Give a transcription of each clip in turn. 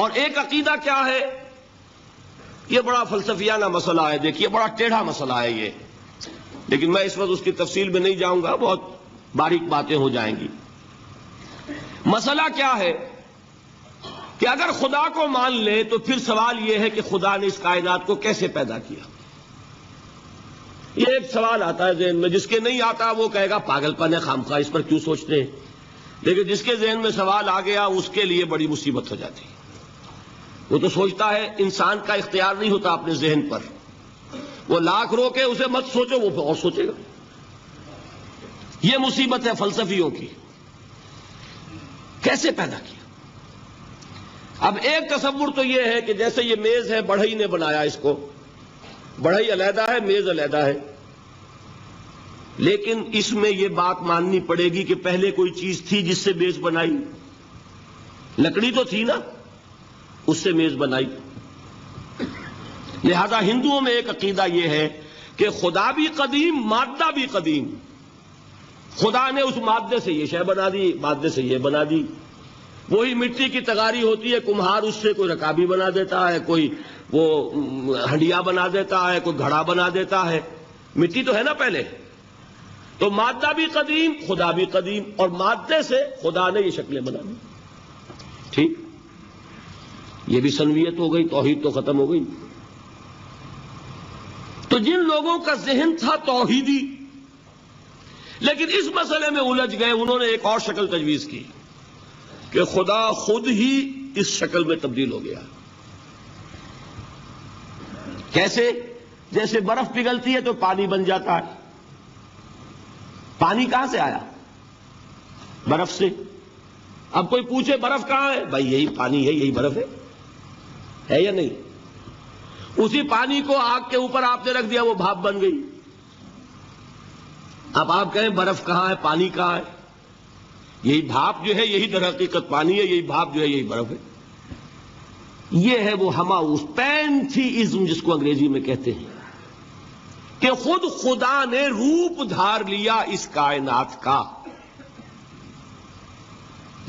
اور ایک عقیدہ کیا ہے؟ یہ بڑا فلسفیانہ مسئلہ ہے، دیکھیے بڑا ٹیڑھا مسئلہ ہے یہ، لیکن میں اس وقت اس کی تفصیل میں نہیں جاؤں گا، بہت باریک باتیں ہو جائیں گی۔ مسئلہ کیا ہے کہ اگر خدا کو مان لے تو پھر سوال یہ ہے کہ خدا نے اس کائنات کو کیسے پیدا کیا؟ یہ ایک سوال آتا ہے ذہن میں، جس کے نہیں آتا وہ کہے گا پاگل پن ہے، خامخواہ اس پر کیوں سوچتے ہیں، لیکن جس کے ذہن میں سوال آ گیا اس کے لیے بڑی مصیبت ہو جاتی ہے۔ وہ تو سوچتا ہے، انسان کا اختیار نہیں ہوتا اپنے ذہن پر، وہ لاکھ رو کے اسے مت سوچو، وہ اور سوچے گا۔ یہ مصیبت ہے فلسفیوں کی، کیسے پیدا کیا؟ اب ایک تصور تو یہ ہے کہ جیسے یہ میز ہے، بڑھئی نے بنایا اس کو، بڑھئی علیحدہ ہے، میز علیحدہ ہے، لیکن اس میں یہ بات ماننی پڑے گی کہ پہلے کوئی چیز تھی جس سے میز بنائی، لکڑی تو تھی نا، اس سے میز بنائی۔ لہذا ہندوؤں میں ایک عقیدہ یہ ہے کہ خدا بھی قدیم، مادہ بھی قدیم، خدا نے اس مادے سے یہ شے بنا دی، مادے سے یہ بنا دی۔ وہی مٹی کی تغاری ہوتی ہے، کمہار اس سے کوئی رکابی بنا دیتا ہے، کوئی وہ ہنڈیا بنا دیتا ہے، کوئی گھڑا بنا دیتا ہے، مٹی تو ہے نا پہلے۔ تو مادہ بھی قدیم، خدا بھی قدیم، اور مادے سے خدا نے یہ شکلیں بنا دی۔ ٹھیک، یہ بھی سنویت ہو گئی، توحید تو ختم ہو گئی۔ تو جن لوگوں کا ذہن تھا توحیدی لیکن اس مسئلے میں الجھ گئے، انہوں نے ایک اور شکل تجویز کی کہ خدا خود ہی اس شکل میں تبدیل ہو گیا۔ کیسے؟ جیسے برف پگھلتی ہے تو پانی بن جاتا ہے۔ پانی کہاں سے آیا؟ برف سے۔ اب کوئی پوچھے برف کہاں ہے؟ بھائی یہی پانی ہے، یہی برف ہے یا نہیں؟ اسی پانی کو آگ کے اوپر آپ نے رکھ دیا، وہ بھاپ بن گئی۔ اب آپ کہیں برف کہاں ہے، پانی کہاں ہے؟ یہی بھاپ جو ہے یہی در حقیقت پانی ہے، یہی بھاپ جو ہے یہی برف ہے۔ یہ ہے وہ ہماؤس پینتھیزم جس کو انگریزی میں کہتے ہیں، کہ خود خدا نے روپ دھار لیا اس کائنات کا۔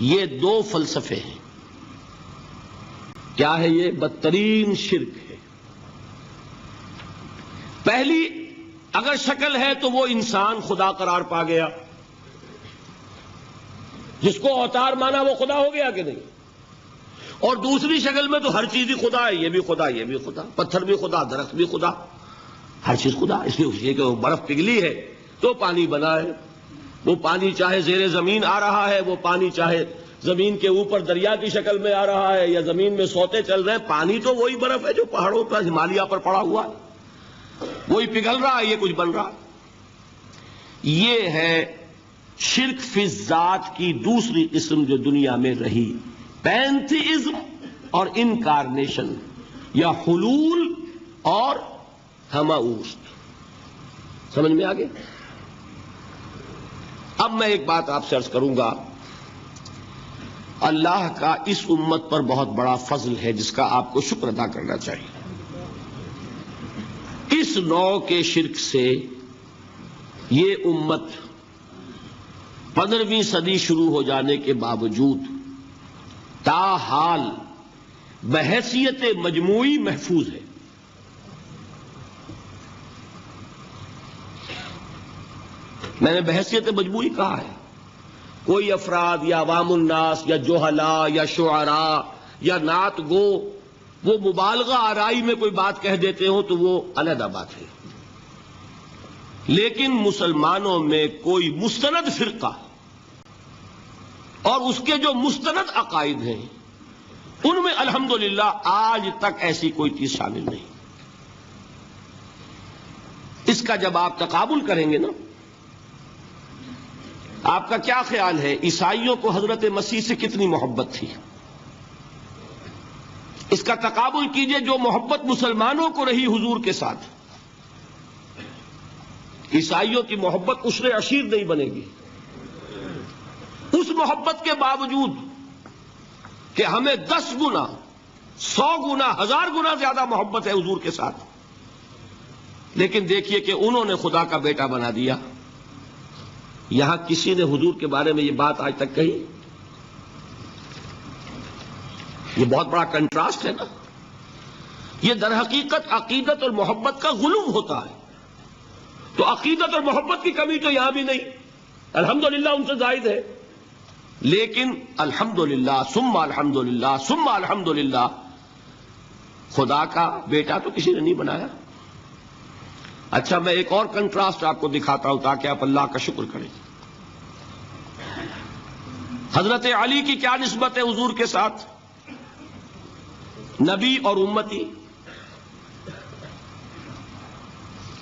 یہ دو فلسفے ہیں۔ کیا ہے یہ؟ بدترین شرک ہے۔ پہلی اگر شکل ہے تو وہ انسان خدا قرار پا گیا، جس کو اوتار مانا وہ خدا ہو گیا کہ نہیں؟ اور دوسری شکل میں تو ہر چیز ہی خدا ہے، یہ بھی خدا، یہ بھی خدا، پتھر بھی خدا، درخت بھی خدا، ہر چیز خدا۔ اس لیے کہ وہ برف پگھلی ہے تو پانی بنا ہے، وہ پانی چاہے زیر زمین آ رہا ہے، وہ پانی چاہے زمین کے اوپر دریا کی شکل میں آ رہا ہے یا زمین میں سوتے چل رہے ہیں، پانی تو وہی برف ہے جو پہاڑوں پر ہمالیہ پر پڑا ہوا ہے، وہی پگھل رہا ہے، یہ کچھ بن رہا ہے۔ یہ ہے شرک فی الذات کی دوسری قسم جو دنیا میں رہی، پینتھیزم اور انکارنیشن، یا حلول اور ہماؤست۔ سمجھ میں آگے؟ اب میں ایک بات آپ سے عرض کروں گا، اللہ کا اس امت پر بہت بڑا فضل ہے جس کا آپ کو شکر ادا کرنا چاہیے۔ اس نوع کے شرک سے یہ امت 15ویں صدی شروع ہو جانے کے باوجود تاحال بحیثیت مجموعی محفوظ ہے۔ میں نے بحیثیت مجموعی کہا ہے، کوئی افراد یا عوام الناس یا جوہلا یا شعراء یا نعت گو وہ مبالغہ آرائی میں کوئی بات کہہ دیتے ہو تو وہ علیحدہ بات ہے، لیکن مسلمانوں میں کوئی مستند فرقہ اور اس کے جو مستند عقائد ہیں ان میں الحمدللہ آج تک ایسی کوئی چیز شامل نہیں۔ اس کا جب آپ تقابل کریں گے نا، آپ کا کیا خیال ہے عیسائیوں کو حضرت مسیح سے کتنی محبت تھی؟ اس کا تقابل کیجئے جو محبت مسلمانوں کو رہی حضور کے ساتھ۔ عیسائیوں کی محبت عشر عشیر نہیں بنے گی۔ اس محبت کے باوجود کہ ہمیں 10 گنا 100 گنا 1000 گنا زیادہ محبت ہے حضور کے ساتھ، لیکن دیکھیے کہ انہوں نے خدا کا بیٹا بنا دیا۔ یہاں کسی نے حضور کے بارے میں یہ بات آج تک کہی؟ یہ بہت بڑا کنٹراسٹ ہے نا. یہ در حقیقت عقیدت اور محبت کا غلو ہوتا ہے. تو عقیدت اور محبت کی کمی تو یہاں بھی نہیں، الحمدللہ ان سے زائد ہے، لیکن الحمدللہ ثم الحمدللہ ثم الحمدللہ خدا کا بیٹا تو کسی نے نہیں بنایا. اچھا میں ایک اور کنٹراسٹ آپ کو دکھاتا ہوں تاکہ آپ اللہ کا شکر کریں. حضرت علی کی کیا نسبت ہے حضور کے ساتھ؟ نبی اور امتی.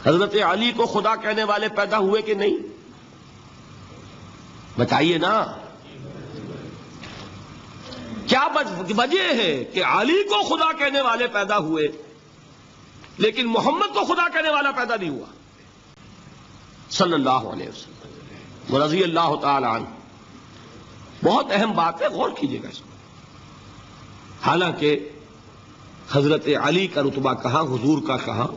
حضرت علی کو خدا کہنے والے پیدا ہوئے کہ نہیں؟ بتائیے نا. کیا وجہ ہے کہ علی کو خدا کہنے والے پیدا ہوئے لیکن محمد کو خدا کہنے والا پیدا نہیں ہوا صلی اللہ علیہ وسلم ورضی اللہ تعالی عنہ؟ بہت اہم بات ہے، غور کیجئے گا اس کو. حالانکہ حضرت علی کا رتبہ کہاں، حضور کا کہاں.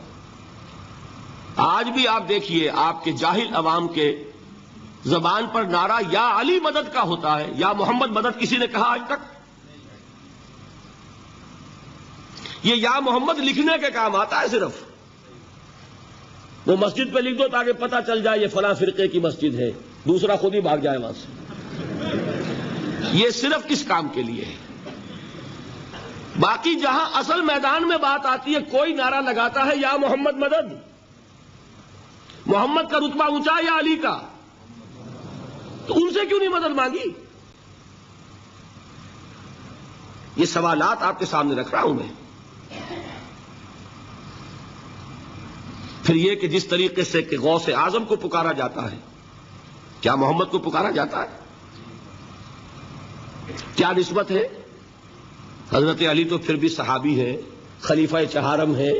آج بھی آپ دیکھیے آپ کے جاہل عوام کے زبان پر نعرہ یا علی مدد کا ہوتا ہے یا محمد مدد کسی نے کہا آج تک؟ یہ یا محمد لکھنے کے کام آتا ہے صرف. وہ مسجد پہ لکھ دو تاکہ پتہ چل جائے یہ فلاں فرقے کی مسجد ہے، دوسرا خود ہی بھاگ جائے وہاں سے. یہ صرف کس کام کے لیے ہے؟ باقی جہاں اصل میدان میں بات آتی ہے کوئی نعرہ لگاتا ہے یا محمد مدد. محمد کا رتبہ اونچا یا علی کا؟ تو ان سے کیوں نہیں مدد مانگی؟ یہ سوالات آپ کے سامنے رکھ رہا ہوں میں. پھر یہ کہ جس طریقے سے کہ غوث اعظم کو پکارا جاتا ہے، کیا محمد کو پکارا جاتا ہے؟ کیا نسبت ہے؟ حضرت علی تو پھر بھی صحابی ہے، خلیفہ چہارم ہے،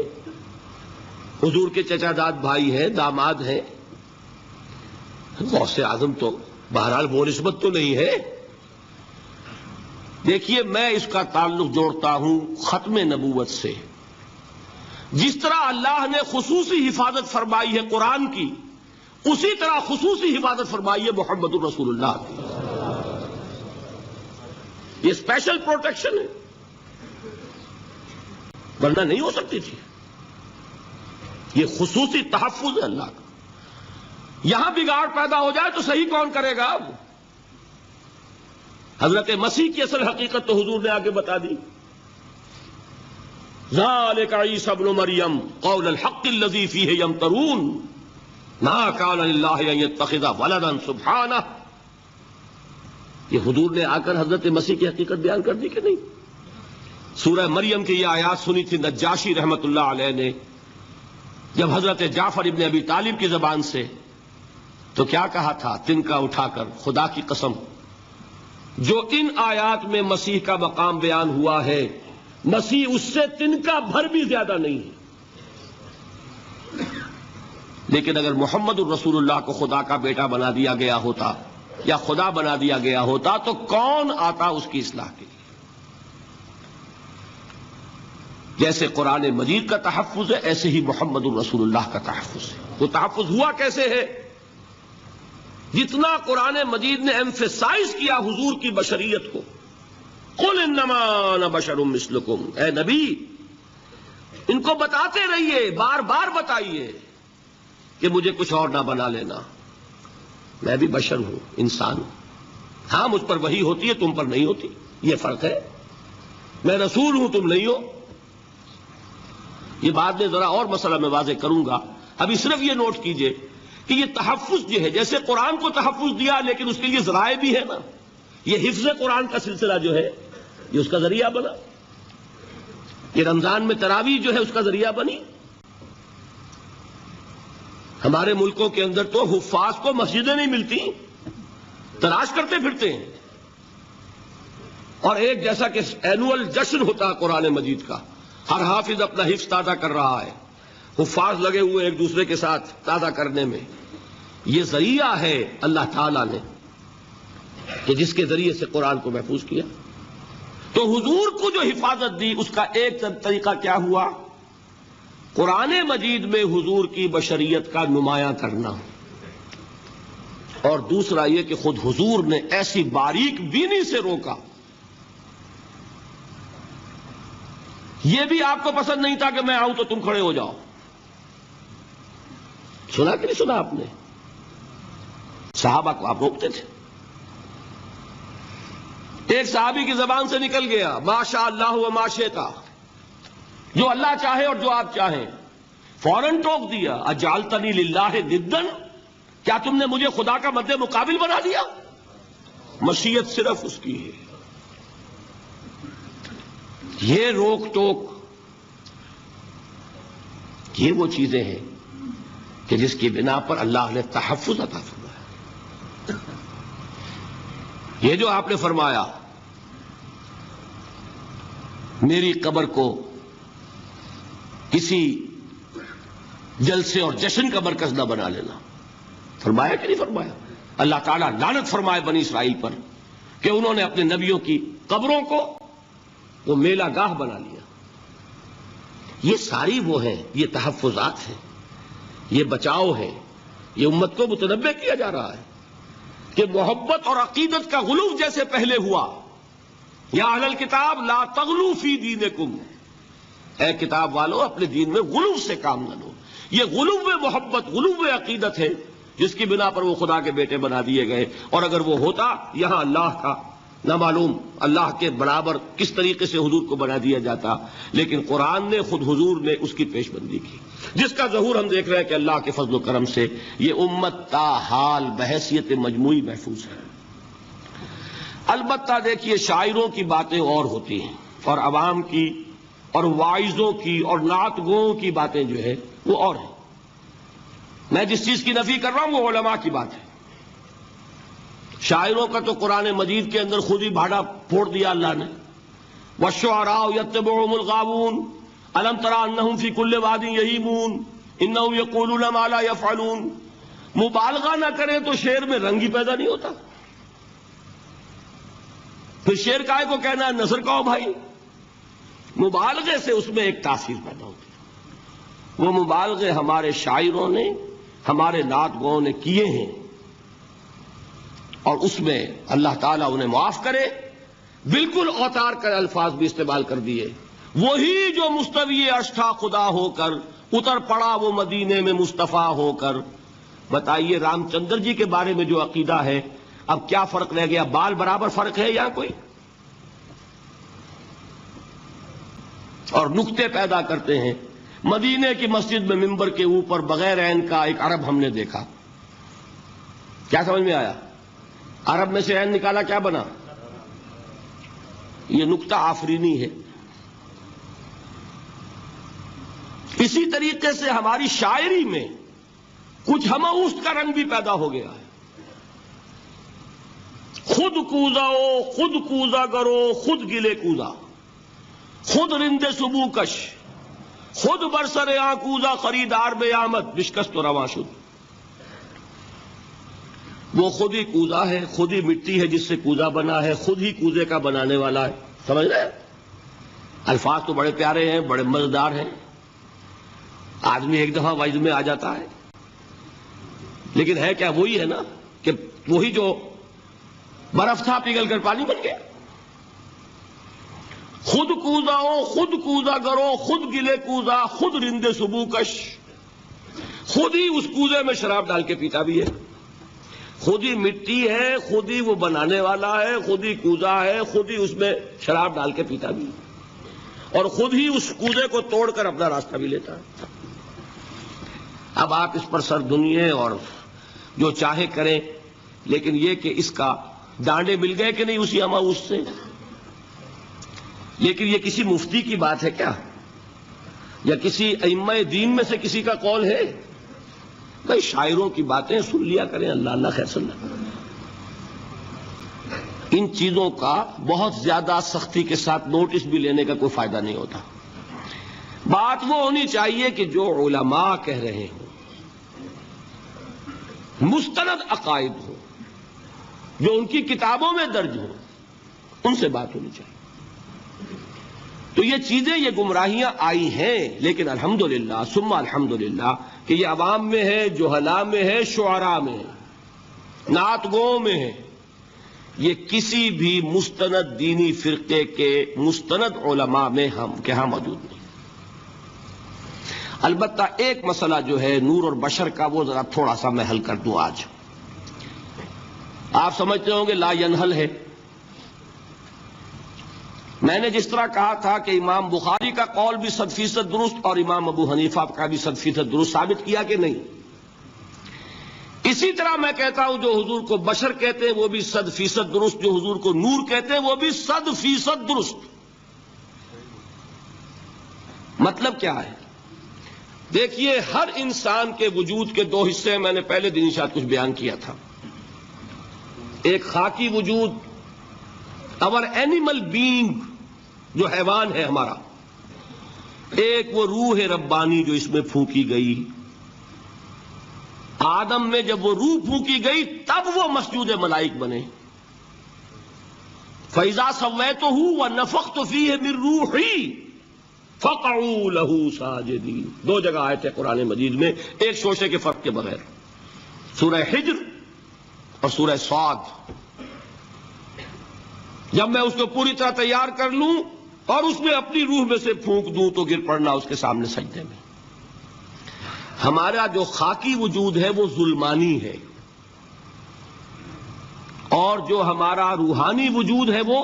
حضور کے چچا داد بھائی ہیں، داماد ہیں. غوث اعظم تو بہرحال وہ نسبت تو نہیں ہے. دیکھیے میں اس کا تعلق جوڑتا ہوں ختم نبوت سے. جس طرح اللہ نے خصوصی حفاظت فرمائی ہے قرآن کی، اسی طرح خصوصی حفاظت فرمائی ہے محمد الرسول اللہ کی. یہ اسپیشل پروٹیکشن ہے، ورنہ نہیں ہو سکتی تھی. یہ خصوصی تحفظ ہے اللہ کا. یہاں بگاڑ پیدا ہو جائے تو صحیح کون کرے گا؟ اب حضرت مسیح کی اصل حقیقت تو حضور نے آگے بتا دی. ذالک عیسی ابن مریم قول الحق الذی فیہ یمترون ما کان للہ ان یتخذ ولدا سبحانہ. یہ حضور نے آ کر حضرت مسیح کی حقیقت بیان کر دی کہ نہیں؟ سورہ مریم کی یہ آیات سنی تھی نجاشی رحمت اللہ علیہ نے جب حضرت جعفر ابن ابی طالب کی زبان سے، تو کیا کہا تھا تنکا اٹھا کر، خدا کی قسم جو ان آیات میں مسیح کا مقام بیان ہوا ہے مسیح اس سے تنکا بھر بھی زیادہ نہیں ہے. لیکن اگر محمد الرسول اللہ کو خدا کا بیٹا بنا دیا گیا ہوتا یا خدا بنا دیا گیا ہوتا تو کون آتا اس کی اصلاح کے لیے؟ جیسے قرآن مجید کا تحفظ ہے ایسے ہی محمد الرسول اللہ کا تحفظ ہے. وہ تحفظ ہوا کیسے ہے؟ جتنا قرآن مجید نے ایمفیسائز کیا حضور کی بشریت کو، قل انما انا بشر مثلکم، اے نبی ان کو بتاتے رہیے، بار بار بتائیے کہ مجھے کچھ اور نہ بنا لینا، میں بھی بشر ہوں، انسان ہوں. ہاں مجھ پر وحی ہوتی ہے، تم پر نہیں ہوتی، یہ فرق ہے. میں رسول ہوں، تم نہیں ہو. یہ بعد میں ذرا اور مسئلہ میں واضح کروں گا. ابھی صرف یہ نوٹ کیجئے کہ یہ تحفظ جو ہے، جیسے قرآن کو تحفظ دیا لیکن اس کے لیے ذرائع بھی ہے نا. یہ حفظ قرآن کا سلسلہ جو ہے یہ اس کا ذریعہ بنا. یہ رمضان میں تراویح جو ہے اس کا ذریعہ بنی. ہمارے ملکوں کے اندر تو حفاظ کو مسجدیں نہیں ملتی، تلاش کرتے پھرتے ہیں. اور ایک جیسا کہ اینول جشن ہوتا ہے قرآن مجید کا، ہر حافظ اپنا حفظ تازہ کر رہا ہے، حفاظ لگے ہوئے ایک دوسرے کے ساتھ تازہ کرنے میں. یہ ذریعہ ہے اللہ تعالیٰ نے کہ جس کے ذریعے سے قرآن کو محفوظ کیا. تو حضور کو جو حفاظت دی اس کا ایک طریقہ کیا ہوا؟ قرآن مجید میں حضور کی بشریت کا نمایاں کرنا، اور دوسرا یہ کہ خود حضور نے ایسی باریک بینی سے روکا یہ بھی آپ کو پسند نہیں تھا کہ میں آؤں تو تم کھڑے ہو جاؤ. سنا کہ نہیں سنا آپ نے؟ صحابہ کو آپ روکتے تھے. ایک صحابی کی زبان سے نکل گیا ما شاء اللہ و ما شئت، جو اللہ چاہے اور جو آپ چاہیں. فوراً ٹوک دیا اجعلتنی للہ ندا، کیا تم نے مجھے خدا کا مد مقابل بنا دیا؟ مشیت صرف اس کی ہے. یہ روک ٹوک، یہ وہ چیزیں ہیں کہ جس کی بنا پر اللہ نے تحفظ عطا فرمایا. یہ جو آپ نے فرمایا میری قبر کو کسی جلسے اور جشن کا مرکز نہ بنا لینا، فرمایا کہ نہیں فرمایا؟ اللہ تعالیٰ لعنت فرمائے بنی اسرائیل پر کہ انہوں نے اپنے نبیوں کی قبروں کو وہ میلہ گاہ بنا لیا. یہ ساری وہ ہیں، یہ تحفظات ہیں، یہ بچاؤ ہے. یہ امت کو متنبہ کیا جا رہا ہے کہ محبت اور عقیدت کا غلو جیسے پہلے ہوا، یا اہل الکتاب لا تغلو فی دینکم، اے کتاب والو اپنے دین میں غلو سے کام نہ لو. یہ غلو محبت، غلو عقیدت ہے جس کی بنا پر وہ خدا کے بیٹے بنا دیے گئے. اور اگر وہ ہوتا یہاں اللہ کا نہ معلوم اللہ کے برابر کس طریقے سے حضور کو بنا دیا جاتا. لیکن قرآن نے خود حضور نے اس کی پیش بندی کی، جس کا ظہور ہم دیکھ رہے ہیں کہ اللہ کے فضل و کرم سے یہ امت تا حال بحیثیت مجموعی محفوظ ہے. البتہ دیکھیے شاعروں کی باتیں اور ہوتی ہیں، اور عوام کی اور واعظوں کی اور نعت گوؤں کی باتیں جو ہے وہ اور ہیں. میں جس چیز کی نفی کر رہا ہوں وہ علماء کی بات ہے. شاعروں کا تو قرآن مجید کے اندر خود ہی بھاڑا پھوڑ دیا اللہ نے. والشعراء یتبعهم الغاوون الم تر انہم فی کل واد یہیمون انہم یقولون ما لا یفعلون. مبالغہ نہ کریں تو شعر میں رنگ ہی پیدا نہیں ہوتا. پھر شعر کائے کو کہنا ہے نثر کہو بھائی. مبالغے سے اس میں ایک تاثیر پیدا ہوتی ہے. وہ مبالغے ہمارے شاعروں نے ہمارے نعت گوؤں نے کیے ہیں، اور اس میں اللہ تعالیٰ انہیں معاف کرے بالکل اوتار کر الفاظ بھی استعمال کر دیے. وہی جو مستوی عرش تھا خدا ہو کر اتر پڑا وہ مدینے میں مصطفیٰ ہو کر. بتائیے رام چندر جی کے بارے میں جو عقیدہ ہے، اب کیا فرق رہ گیا؟ بال برابر فرق ہے یا کوئی؟ اور نکتے پیدا کرتے ہیں. مدینے کی مسجد میں منبر کے اوپر بغیر عین کا ایک عرب ہم نے دیکھا. کیا سمجھ میں آیا؟ عرب میں سے عین نکالا کیا بنا؟ یہ نکتہ آفرینی ہے. اسی طریقے سے ہماری شاعری میں کچھ ہماؤست کا رنگ بھی پیدا ہو گیا ہے. خود کوزاؤ خود کوزا کرو خود گلے کوزا، خود رندے سبو کش، خود برسر آ کوزا خریدار بے آمد بشکست و رواں شد. وہ خود ہی کوزا ہے، خود ہی مٹی ہے جس سے کوزا بنا ہے، خود ہی کوزے کا بنانے والا ہے. سمجھ رہے؟ الفاظ تو بڑے پیارے ہیں، بڑے مزیدار ہیں. آدمی ایک دفعہ وجد میں آ جاتا ہے، لیکن ہے کیا؟ وہی ہے نا کہ وہی جو برف تھا پگھل کر پانی بن گیا. خود کوزاؤ خود کوزا کرو خود گلے کوزا خود رندے سبو کش. خود ہی اس کوزے میں شراب ڈال کے پیتا بھی ہے، خود ہی مٹی ہے، خود ہی وہ بنانے والا ہے، خود ہی کوزا ہے، خود ہی اس میں شراب ڈال کے پیتا بھی ہے، اور خود ہی اس کوزے کو توڑ کر اپنا راستہ بھی لیتا ہے. اب آپ اس پر سر دنیے اور جو چاہے کریں، لیکن یہ کہ اس کا ڈانڈے مل گئے کہ نہیں اسی ہماؤس سے. لیکن یہ کسی مفتی کی بات ہے کیا؟ یا کسی ائمہ دین میں سے کسی کا قول ہے؟ بھائی شاعروں کی باتیں سن لیا کریں. اللہ اللہ خیر صلی اللہ. ان چیزوں کا بہت زیادہ سختی کے ساتھ نوٹس بھی لینے کا کوئی فائدہ نہیں ہوتا. بات وہ ہونی چاہیے کہ جو علماء کہہ رہے ہوں، مستند عقائد ہو، جو ان کی کتابوں میں درج ہو، ان سے بات ہونی چاہیے. تو یہ چیزیں، یہ گمراہیاں آئی ہیں، لیکن الحمدللہ ثم الحمدللہ کہ یہ عوام میں ہے، جہلاء میں ہے، شعراء میں ہے، نعت گوؤں میں ہے. یہ کسی بھی مستند دینی فرقے کے مستند علماء میں ہاں موجود نہیں. البتہ ایک مسئلہ جو ہے نور اور بشر کا، وہ ذرا تھوڑا سا میں حل کر دوں. آج آپ سمجھتے ہوں گے لا ینحل ہے. میں نے جس طرح کہا تھا کہ امام بخاری کا قول بھی 100% درست اور امام ابو حنیفہ کا بھی 100% درست ثابت کیا کہ نہیں، اسی طرح میں کہتا ہوں جو حضور کو بشر کہتے ہیں وہ بھی 100% درست، جو حضور کو نور کہتے ہیں وہ بھی 100% درست. مطلب کیا ہے؟ دیکھیے، ہر انسان کے وجود کے دو حصے ہیں. میں نے پہلے دن شاید کچھ بیان کیا تھا. ایک خاکی وجود، اور اینیمل بینگ جو حیوان ہے ہمارا. ایک وہ روح ربانی جو اس میں پھونکی گئی. آدم میں جب وہ روح پھونکی گئی تب وہ مسجود ملائک بنے. فَإِذَا سَوَّيْتُهُ وَنَفَخْتُ فِيهِ مِن رُّوحِي فَقَعُوا لَهُ سَاجِدِينَ. دو جگہ آئے تھے قرآن مجید میں ایک شوشے کے فرق کے بغیر، سورہ حجر اور سورہ صاد. جب میں اس کو پوری طرح تیار کر لوں اور اس میں اپنی روح میں سے پھونک دوں تو گر پڑنا اس کے سامنے سجدے میں. ہمارا جو خاکی وجود ہے وہ ظلمانی ہے، اور جو ہمارا روحانی وجود ہے وہ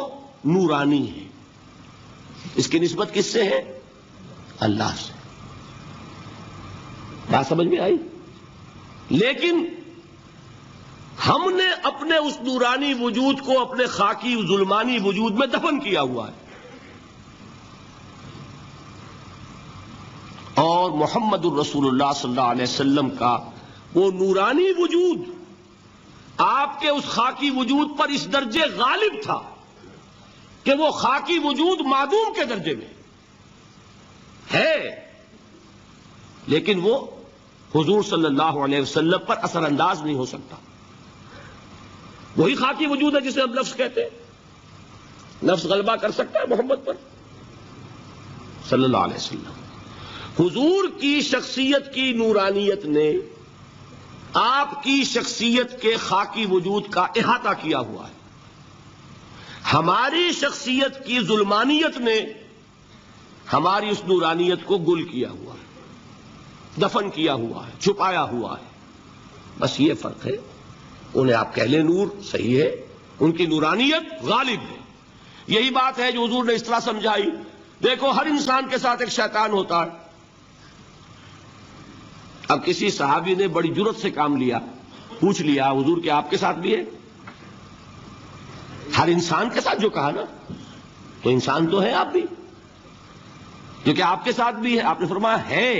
نورانی ہے. اس کی نسبت کس سے ہے؟ اللہ سے. بات سمجھ میں آئی؟ لیکن ہم نے اپنے اس نورانی وجود کو اپنے خاکی ظلمانی وجود میں دفن کیا ہوا ہے. اور محمد الرسول اللہ صلی اللہ علیہ وسلم کا وہ نورانی وجود آپ کے اس خاکی وجود پر اس درجے غالب تھا کہ وہ خاکی وجود معدوم کے درجے میں ہے، لیکن وہ حضور صلی اللہ علیہ وسلم پر اثر انداز نہیں ہو سکتا. وہی خاکی وجود ہے جسے ہم نفس کہتے ہیں. نفس غلبہ کر سکتا ہے محمد پر صلی اللہ علیہ وسلم. حضور کی شخصیت کی نورانیت نے آپ کی شخصیت کے خاکی وجود کا احاطہ کیا ہوا ہے. ہماری شخصیت کی ظلمانیت نے ہماری اس نورانیت کو گل کیا ہوا ہے، دفن کیا ہوا ہے، چھپایا ہوا ہے. بس یہ فرق ہے. انہیں آپ کہہ لیں نور، صحیح ہے، ان کی نورانیت غالب ہے. یہی بات ہے جو حضور نے اس طرح سمجھائی. دیکھو، ہر انسان کے ساتھ ایک شیطان ہوتا ہے. اب کسی صحابی نے بڑی جرت سے کام لیا، پوچھ لیا حضور کہ آپ کے ساتھ بھی ہے؟ ہر انسان کے ساتھ جو کہا نا، تو انسان تو ہے آپ بھی، جو کہ آپ کے ساتھ بھی ہے. آپ نے فرمایا ہے،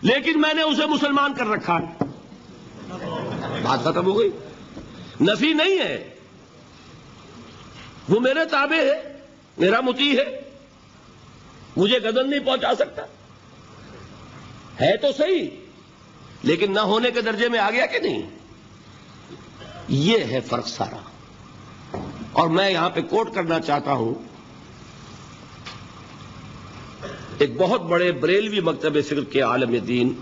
لیکن میں نے اسے مسلمان کر رکھا ہے. بات ختم ہو گئی. نفی نہیں ہے، وہ میرے تابع ہے، میرا مطیع ہے، مجھے گردن نہیں پہنچا سکتا. ہے تو صحیح، لیکن نہ ہونے کے درجے میں آ گیا کہ نہیں. یہ ہے فرق سارا. اور میں یہاں پہ کوٹ کرنا چاہتا ہوں ایک بہت بڑے بریلوی مکتب فکر کے عالم دین،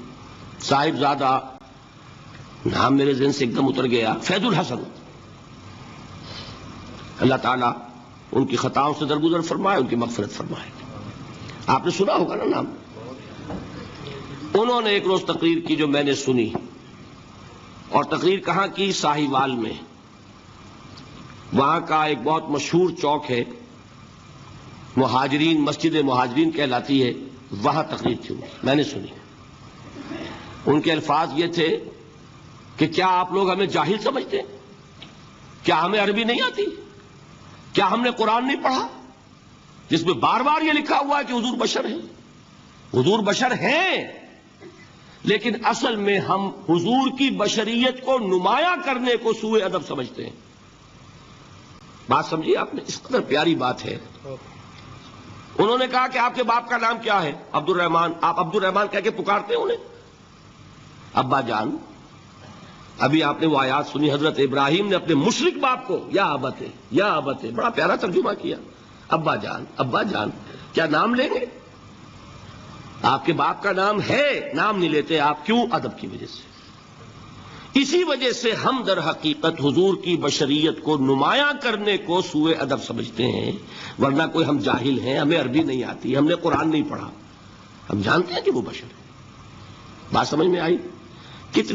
صاحب زادہ، نام میرے ذہن سے ایک دم اتر گیا، فیض الحسن. اللہ تعالیٰ ان کی خطاؤں سے درگزر فرمائے، ان کی مغفرت فرمائے. آپ نے سنا ہوگا نا نام. انہوں نے ایک روز تقریر کی جو میں نے سنی، اور تقریر کہاں کی؟ ساہیوال میں. وہاں کا ایک بہت مشہور چوک ہے، مہاجرین، مسجد مہاجرین کہلاتی ہے، وہاں تقریر تھی. میں نے سنی. ان کے الفاظ یہ تھے کہ کیا آپ لوگ ہمیں جاہل سمجھتے ہیں؟ کیا ہمیں عربی نہیں آتی؟ کیا ہم نے قرآن نہیں پڑھا جس میں بار بار یہ لکھا ہوا ہے کہ حضور بشر ہیں؟ حضور بشر ہیں، لیکن اصل میں ہم حضور کی بشریت کو نمایاں کرنے کو سوء ادب سمجھتے ہیں. بات سمجھیے آپ نے، اس قدر پیاری بات ہے. انہوں نے کہا کہ آپ کے باپ کا نام کیا ہے؟ عبد الرحمان. آپ عبد الرحمان کہہ کے پکارتے ہیں انہیں؟ ابا جان. ابھی آپ نے وہ آیات سنی، حضرت ابراہیم نے اپنے مشرک باپ کو یا ابت ہے، یا ابت ہے، بڑا پیارا ترجمہ کیا. ابا جان، ابا جان. کیا نام لیں گے؟ آپ کے باپ کا نام ہے، نام نہیں لیتے آپ. کیوں؟ ادب کی وجہ سے. اسی وجہ سے ہم در حقیقت حضور کی بشریت کو نمایاں کرنے کو سوء ادب سمجھتے ہیں، ورنہ کوئی ہم جاہل ہیں، ہمیں عربی نہیں آتی، ہم نے قرآن نہیں پڑھا، ہم جانتے ہیں کہ وہ بشر ہے۔ بات سمجھ میں آئی؟ کتنی